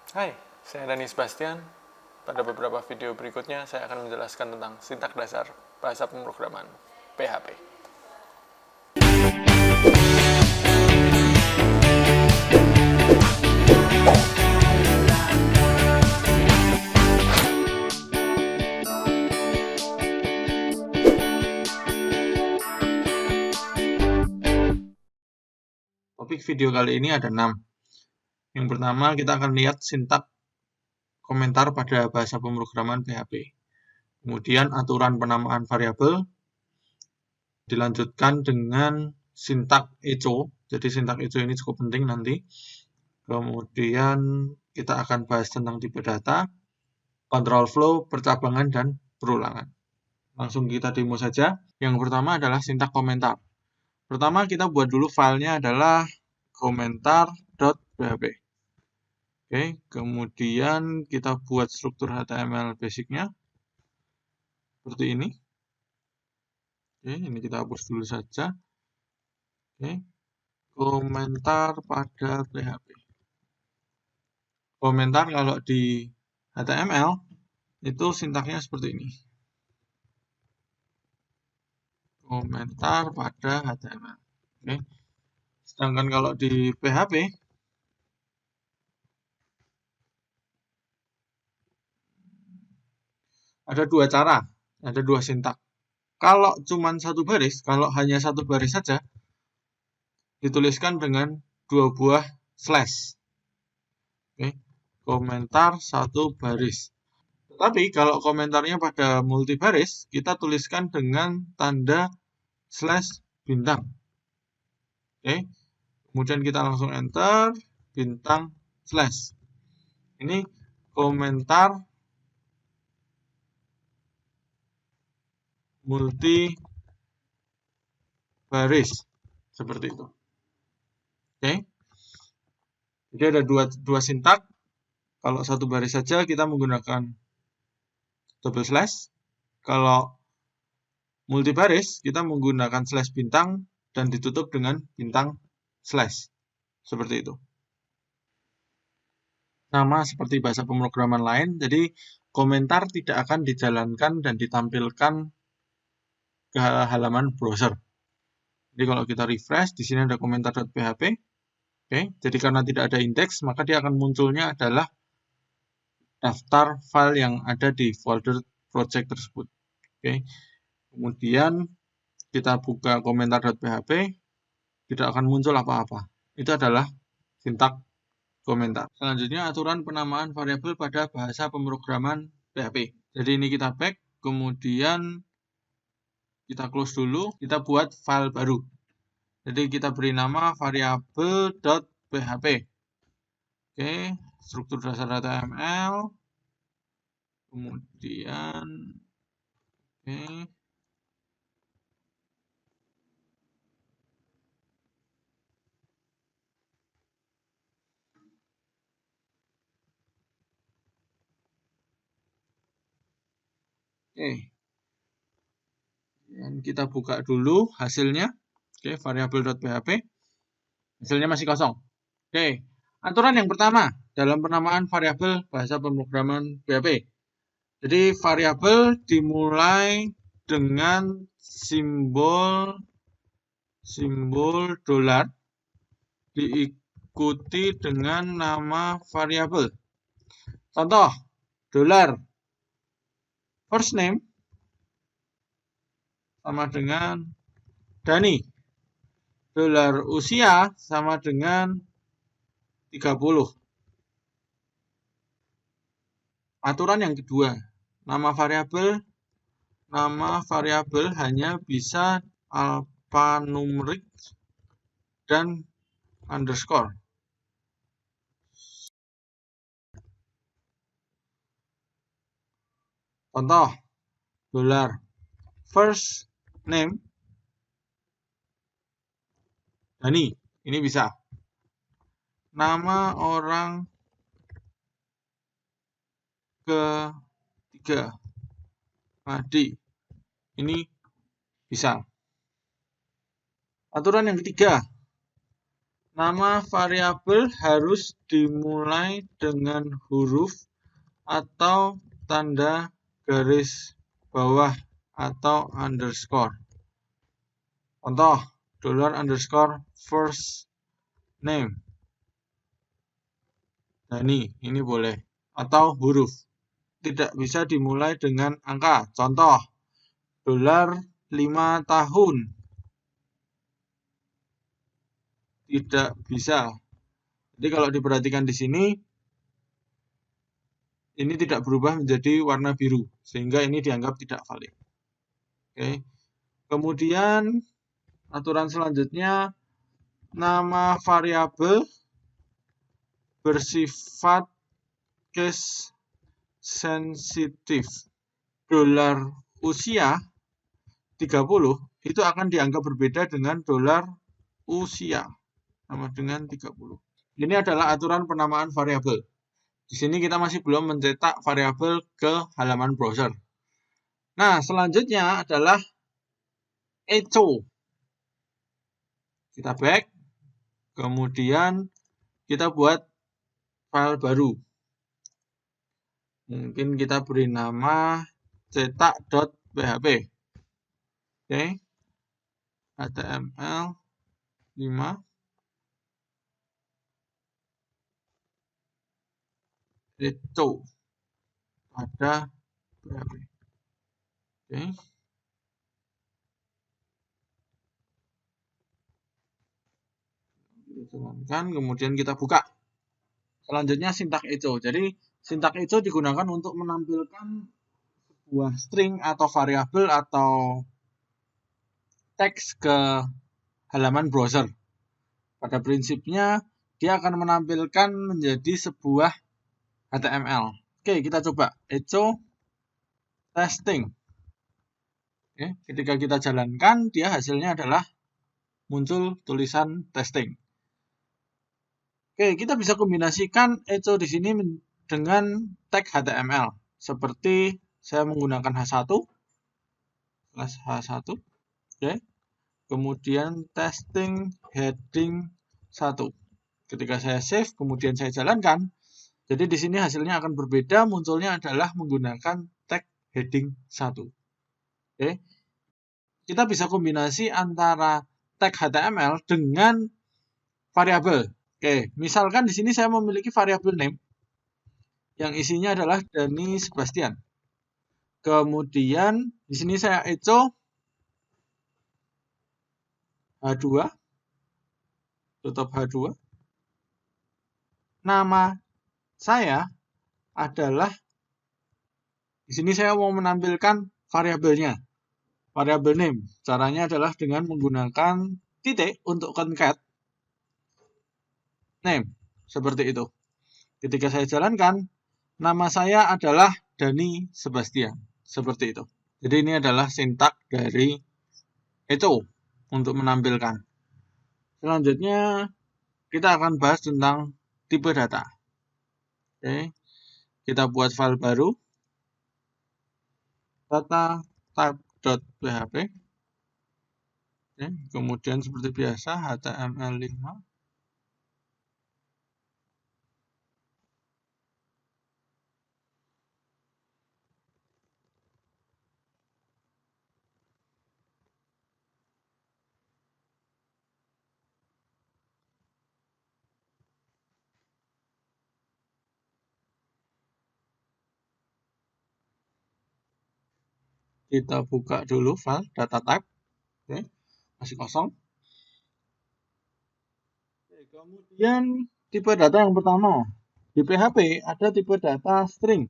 Hai, saya Dani Sebastian. Pada beberapa video berikutnya, saya akan menjelaskan tentang sintak dasar bahasa pemrograman PHP. Topik video kali ini ada 6. Yang pertama, kita akan lihat sintak komentar pada bahasa pemrograman PHP. Kemudian aturan penamaan variabel, dilanjutkan dengan sintak echo. Jadi sintak echo ini cukup penting nanti. Kemudian kita akan bahas tentang tipe data, control flow, percabangan, dan perulangan. Langsung kita demo saja. Yang pertama adalah sintak komentar. Pertama kita buat dulu filenya adalah komentar.php. Oke, kemudian kita buat struktur HTML basicnya seperti ini. Oke, ini kita hapus dulu saja. Oke, komentar pada PHP. Komentar kalau di HTML itu sintaknya seperti ini. Komentar pada HTML. Oke. Sedangkan kalau di PHP ada dua cara, ada dua sintak. Kalau cuma satu baris, kalau hanya satu baris saja, dituliskan dengan dua buah slash. Oke. Komentar satu baris. Tetapi kalau komentarnya pada multi baris, kita tuliskan dengan tanda slash bintang. Oke. Kemudian kita langsung enter bintang slash. Ini komentar multi baris seperti itu. Oke. Jadi ada dua sintak. Kalau satu baris saja kita menggunakan double slash. Kalau multi baris kita menggunakan slash bintang dan ditutup dengan bintang slash. Seperti itu. Sama seperti bahasa pemrograman lain, jadi komentar tidak akan dijalankan dan ditampilkan ke halaman browser. Jadi kalau kita refresh, di sini ada komentar.php. Oke, jadi karena tidak ada indeks, maka dia akan munculnya adalah daftar file yang ada di folder project tersebut. Oke, kemudian kita buka komentar.php, tidak akan muncul apa-apa. Itu adalah sintak komentar. Selanjutnya aturan penamaan variabel pada bahasa pemrograman PHP. Jadi ini kita back, kemudian kita close dulu, kita buat file baru. Jadi kita beri nama variabel.php. Oke, struktur dasar HTML. Kemudian oke. Oke. Dan kita buka dulu hasilnya. Oke, variabel.php. Hasilnya masih kosong. Oke, aturan yang pertama dalam penamaan variabel bahasa pemrograman PHP. Jadi variabel dimulai dengan simbol dolar diikuti dengan nama variabel. Contoh, dolar first name sama dengan Dani. Dolar usia sama dengan 30. Aturan yang kedua, nama variabel hanya bisa alphanumerik dan underscore. Contoh, dolar first name Dani, ini bisa. Nama orang ketiga, Madi, ini bisa. Aturan yang ketiga, Nama variabel harus dimulai dengan huruf atau tanda garis bawah atau underscore. Contoh, $_first name. Nah ini boleh. Atau huruf. Tidak bisa dimulai dengan angka. Contoh, $5 tahun. Tidak bisa. Jadi kalau diperhatikan di sini, ini tidak berubah menjadi warna biru, sehingga ini dianggap tidak valid. Oke. Kemudian aturan selanjutnya, nama variabel bersifat case sensitif. $usia 30 itu akan dianggap berbeda dengan $usia sama dengan 30. Ini adalah aturan penamaan variabel. Di sini kita masih belum mencetak variabel ke halaman browser. Nah, selanjutnya adalah echo. Kita back, kemudian kita buat file baru. Mungkin kita beri nama cetak.php. Oke. HTML 5. Echo pada PHP. Oke. Kita jalankan, kemudian kita buka. Selanjutnya sintak echo. Jadi sintak echo digunakan untuk menampilkan sebuah string atau variabel atau teks ke halaman browser. Pada prinsipnya dia akan menampilkan menjadi sebuah HTML. Oke, kita coba echo testing. Oke, ketika kita jalankan, dia hasilnya adalah muncul tulisan testing. Oke, kita bisa kombinasikan echo di sini dengan tag HTML. Seperti saya menggunakan H1, H1, oke. Kemudian testing heading 1. Ketika saya save, kemudian saya jalankan, jadi di sini hasilnya akan berbeda, munculnya adalah menggunakan tag heading 1. Oke. Kita bisa kombinasi antara tag HTML dengan variabel. Oke, misalkan di sini saya memiliki variabel name yang isinya adalah Dani Sebastian. Kemudian di sini saya echo H2, tutup H2. Nama saya adalah, di sini saya mau menampilkan variabelnya, variabel name. Caranya adalah dengan menggunakan titik untuk concat name, seperti itu. Ketika saya jalankan, nama saya adalah Dani Sebastian, seperti itu. Jadi ini adalah sintak dari echo untuk menampilkan. Selanjutnya kita akan bahas tentang tipe data. Oke, kita buat file baru, data type.php. Oke, kemudian seperti biasa HTML5. Kita buka dulu file data type. Oke, masih kosong. Oke, kemudian tipe data yang pertama. Di PHP ada tipe data string.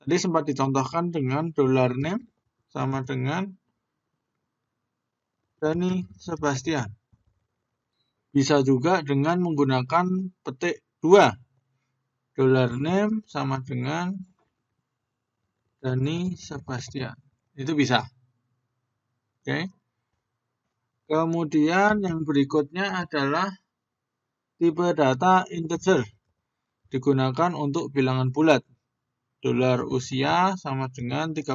Tadi sempat dicontohkan dengan $name sama dengan Dani Sebastian. Bisa juga dengan menggunakan petik 2. $name sama dengan Dani Sebastian. Itu bisa. Oke. Kemudian yang berikutnya adalah tipe data integer. Digunakan untuk bilangan bulat. $usia sama dengan 30.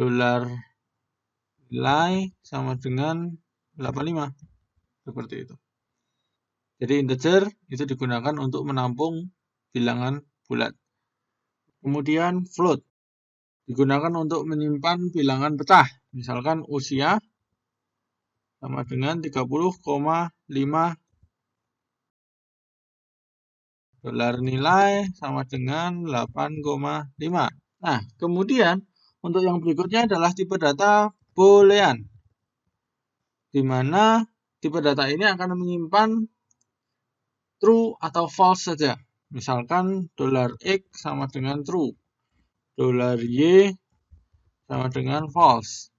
$nilai sama dengan 85. Seperti itu. Jadi integer itu digunakan untuk menampung bilangan bulat. Kemudian float digunakan untuk menyimpan bilangan pecah. Misalkan usia sama dengan 30,5 dolar, nilai sama dengan 8,5. Nah, kemudian untuk yang berikutnya adalah tipe data boolean, di mana tipe data ini akan menyimpan true atau false saja. Misalkan $x sama dengan true, $y sama dengan false.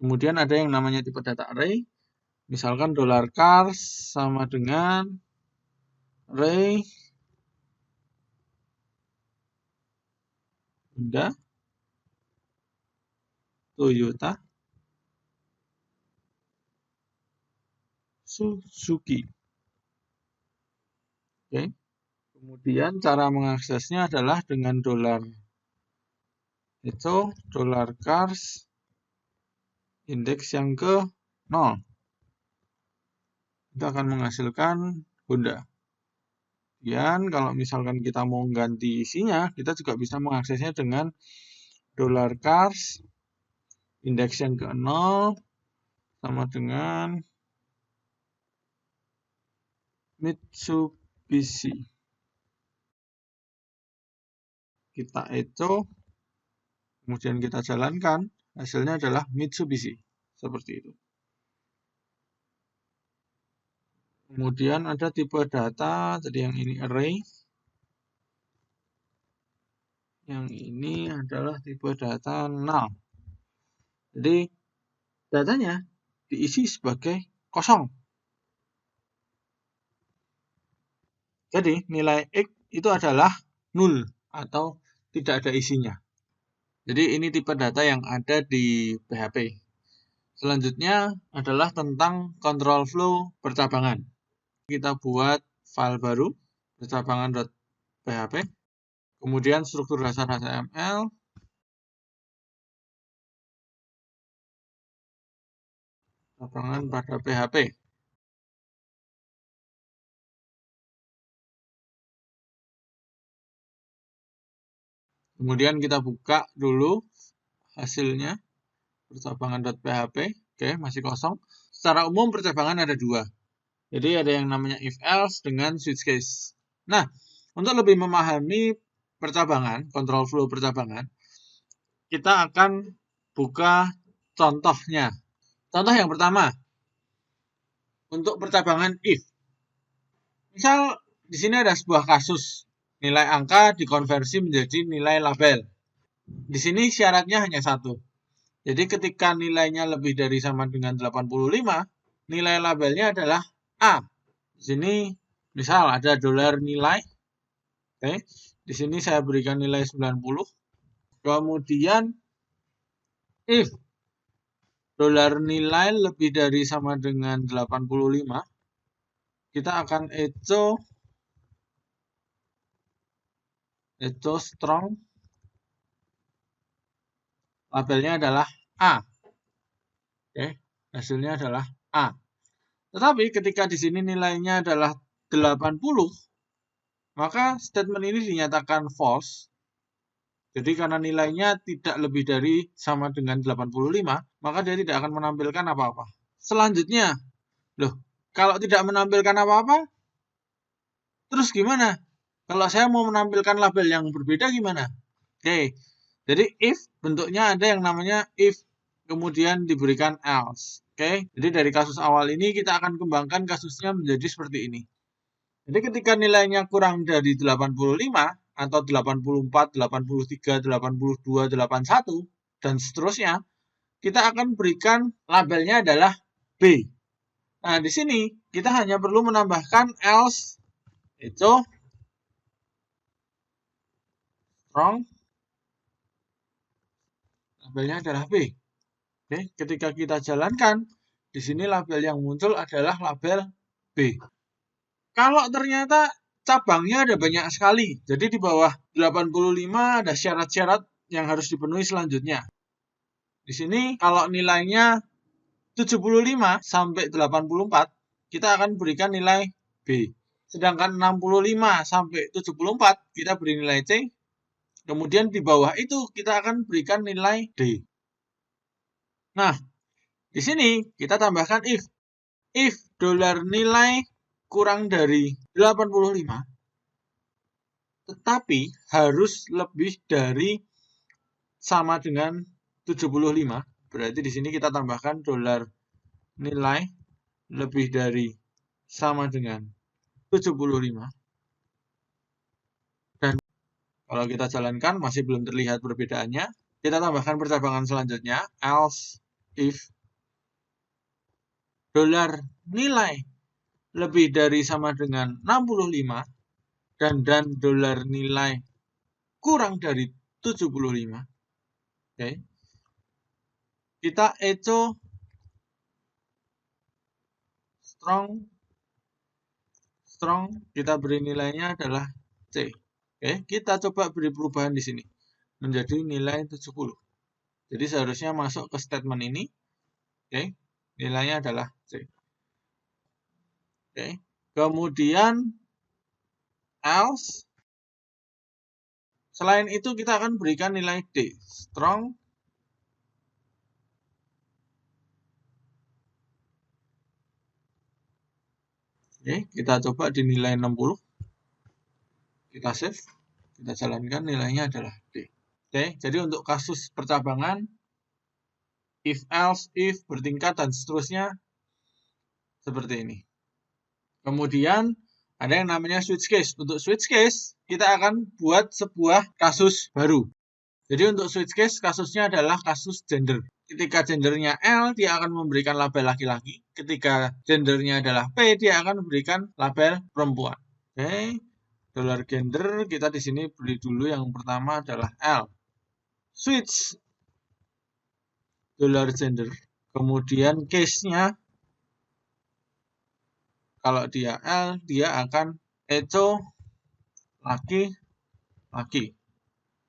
Kemudian ada yang namanya tipe data array, misalkan $cars sama dengan array Honda, Toyota, Suzuki. Oke. Kemudian cara mengaksesnya adalah dengan $cars, indeks yang ke 0. Itu akan menghasilkan Honda. Kemudian kalau misalkan kita mau ganti isinya, kita juga bisa mengaksesnya dengan $cars, indeks yang ke 0 sama dengan Mitsubishi. Kita echo, kemudian kita jalankan, hasilnya adalah Mitsubishi. Seperti itu. Kemudian ada tipe data, jadi yang ini array. Yang ini adalah tipe data null. Jadi datanya diisi sebagai kosong. Jadi nilai X itu adalah nul atau tidak ada isinya. Jadi ini tipe data yang ada di PHP. Selanjutnya adalah tentang control flow percabangan. Kita buat file baru, percabangan.php. Kemudian struktur dasar HTML. Percabangan pada PHP. Kemudian kita buka dulu hasilnya, percabangan.php. Oke, masih kosong. Secara umum percabangan ada dua. Jadi ada yang namanya if else dengan switch case. Nah, untuk lebih memahami percabangan, control flow percabangan, kita akan buka contohnya. Contoh yang pertama, untuk percabangan if. Misal di sini ada sebuah kasus, nilai angka dikonversi menjadi nilai label. Di sini syaratnya hanya satu. Jadi ketika nilainya lebih dari sama dengan 85, nilai labelnya adalah A. Di sini misal ada dolar nilai. Oke, di sini saya berikan nilai 90. Kemudian if dolar nilai lebih dari sama dengan 85, kita akan echo strong, labelnya adalah A. Oke, hasilnya adalah A. Tetapi ketika di sini nilainya adalah 80, maka statement ini dinyatakan false. Jadi karena nilainya tidak lebih dari sama dengan 85, maka dia tidak akan menampilkan apa-apa. Selanjutnya, kalau tidak menampilkan apa-apa, terus gimana? Kalau saya mau menampilkan label yang berbeda gimana? Oke, jadi if bentuknya ada yang namanya if, kemudian diberikan else. Oke, jadi dari kasus awal ini kita akan kembangkan kasusnya menjadi seperti ini. Jadi ketika nilainya kurang dari 85 atau 84, 83, 82, 81, dan seterusnya, kita akan berikan labelnya adalah B. Nah, di sini kita hanya perlu menambahkan else echo strong, labelnya adalah B. Oke, ketika kita jalankan, di sini label yang muncul adalah label B. Kalau ternyata cabangnya ada banyak sekali, jadi di bawah 85 ada syarat-syarat yang harus dipenuhi selanjutnya. Di sini kalau nilainya 75 sampai 84, kita akan berikan nilai B. Sedangkan 65 sampai 74 kita beri nilai C. Kemudian di bawah itu kita akan berikan nilai D. Nah, di sini kita tambahkan if. If dolar nilai kurang dari 85, tetapi harus lebih dari sama dengan 75. Berarti di sini kita tambahkan dolar nilai lebih dari sama dengan 75. Dan kalau kita jalankan masih belum terlihat perbedaannya. Kita tambahkan percabangan selanjutnya, else if dolar nilai lebih dari sama dengan 65 dan dolar nilai kurang dari 75. Oke. Kita echo strong, kita beri nilainya adalah C. Oke, kita coba beri perubahan di sini menjadi nilai 70. Jadi seharusnya masuk ke statement ini. Oke, nilainya adalah C. Oke. Kemudian else, selain itu kita akan berikan nilai D. Strong Oke, kita coba di nilai 60. Kita save, kita jalankan, nilainya adalah D. Oke, jadi untuk kasus percabangan, if, else, if, bertingkat, dan seterusnya, seperti ini. Kemudian, ada yang namanya switch case. Untuk switch case, kita akan buat sebuah kasus baru. Jadi untuk switch case, kasusnya adalah kasus gender. Ketika gendernya L, dia akan memberikan label laki-laki. Ketika gendernya adalah P, dia akan memberikan label perempuan. Oke, dolar gender kita di sini beli dulu yang pertama adalah L. Switch dolar gender. Kemudian case-nya kalau dia L, dia akan echo laki-laki.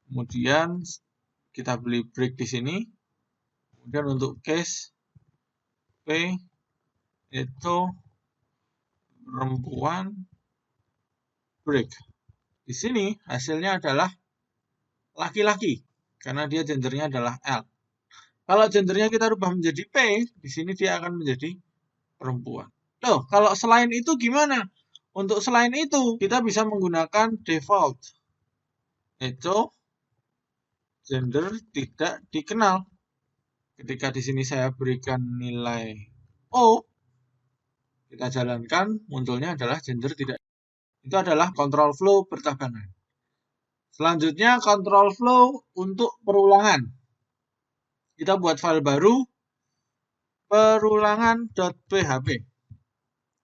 Kemudian kita beli break di sini. Kemudian untuk case P itu perempuan break. Di sini hasilnya adalah laki-laki karena dia gendernya adalah L. Kalau gendernya kita rubah menjadi P, di sini dia akan menjadi perempuan. Loh, kalau selain itu gimana? Untuk selain itu kita bisa menggunakan default. Echo gender tidak dikenal. Ketika di sini saya berikan nilai O, kita jalankan, munculnya adalah gender tidak. Itu adalah control flow percabangan. Selanjutnya control flow untuk perulangan. Kita buat file baru, perulangan.php.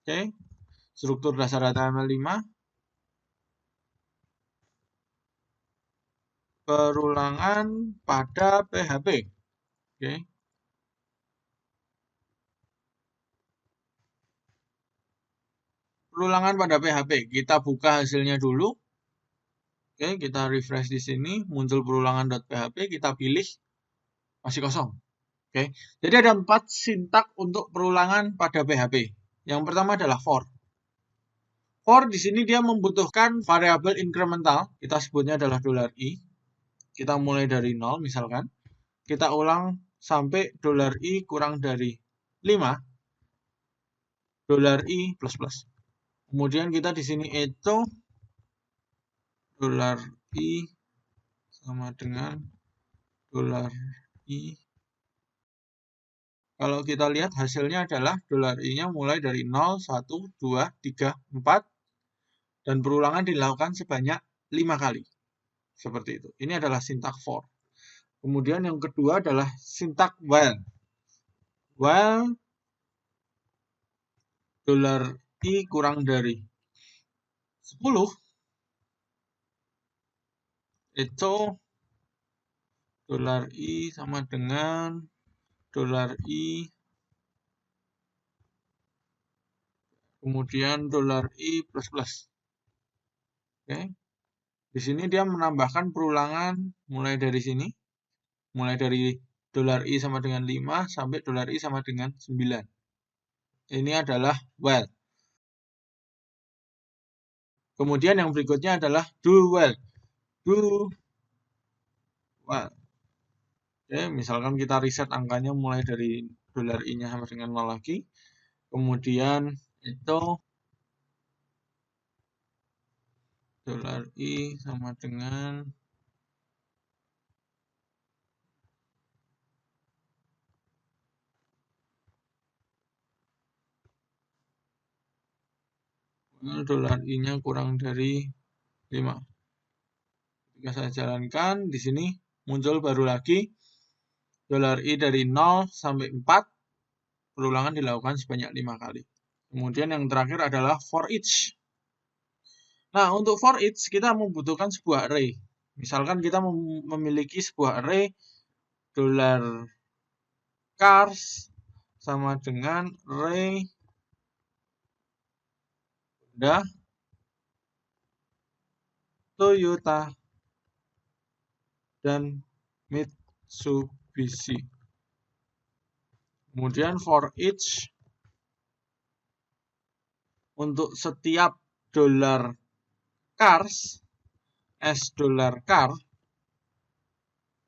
Oke, struktur dasar HTML5. Perulangan pada PHP. Oke. Perulangan pada PHP. Kita buka hasilnya dulu. Oke, kita refresh di sini, muncul perulangan.php, kita pilih, masih kosong. Oke, jadi ada 4 sintak untuk perulangan pada PHP. Yang pertama adalah for. For di sini dia membutuhkan variabel incremental, kita sebutnya adalah $i. Kita mulai dari 0 misalkan. Kita ulang sampai $i kurang dari 5, $i plus plus. Kemudian kita di sini echo $i sama dengan $i. Kalau kita lihat hasilnya adalah $i-nya mulai dari 0, 1, 2, 3, 4. Dan perulangan dilakukan sebanyak 5 kali. Seperti itu. Ini adalah sintak for. Kemudian yang kedua adalah sintak while. While $i kurang dari 10, echo $i sama dengan $i, kemudian $i plus plus. Oke. Di sini dia menambahkan perulangan mulai dari sini. Mulai dari $i sama dengan 5 sampai $i sama dengan 9. ini adalah while. Kemudian yang berikutnya adalah do while. Do while. Oke, misalkan kita reset angkanya mulai dari $i-nya sama dengan 0 lagi. Kemudian itu $i sama dengan $i-nya kurang dari 5. Jika saya jalankan, di sini muncul baru lagi $i dari 0 sampai 4. Perulangan dilakukan sebanyak 5 kali. Kemudian yang terakhir adalah for each. Nah, untuk for each kita membutuhkan sebuah array. Misalkan kita memiliki sebuah array $cars sama dengan array Honda, Toyota, dan Mitsubishi. Kemudian for each untuk setiap $cars $car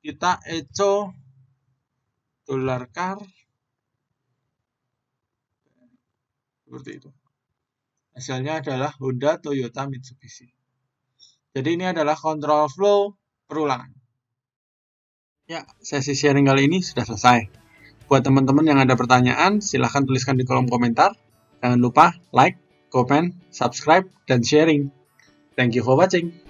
kita echo $car seperti itu. Hasilnya adalah Honda, Toyota, Mitsubishi. Jadi ini adalah control flow perulangan. Ya, sesi sharing kali ini sudah selesai. Buat teman-teman yang ada pertanyaan, silahkan tuliskan di kolom komentar. Jangan lupa like, comment, subscribe, dan sharing. Thank you for watching.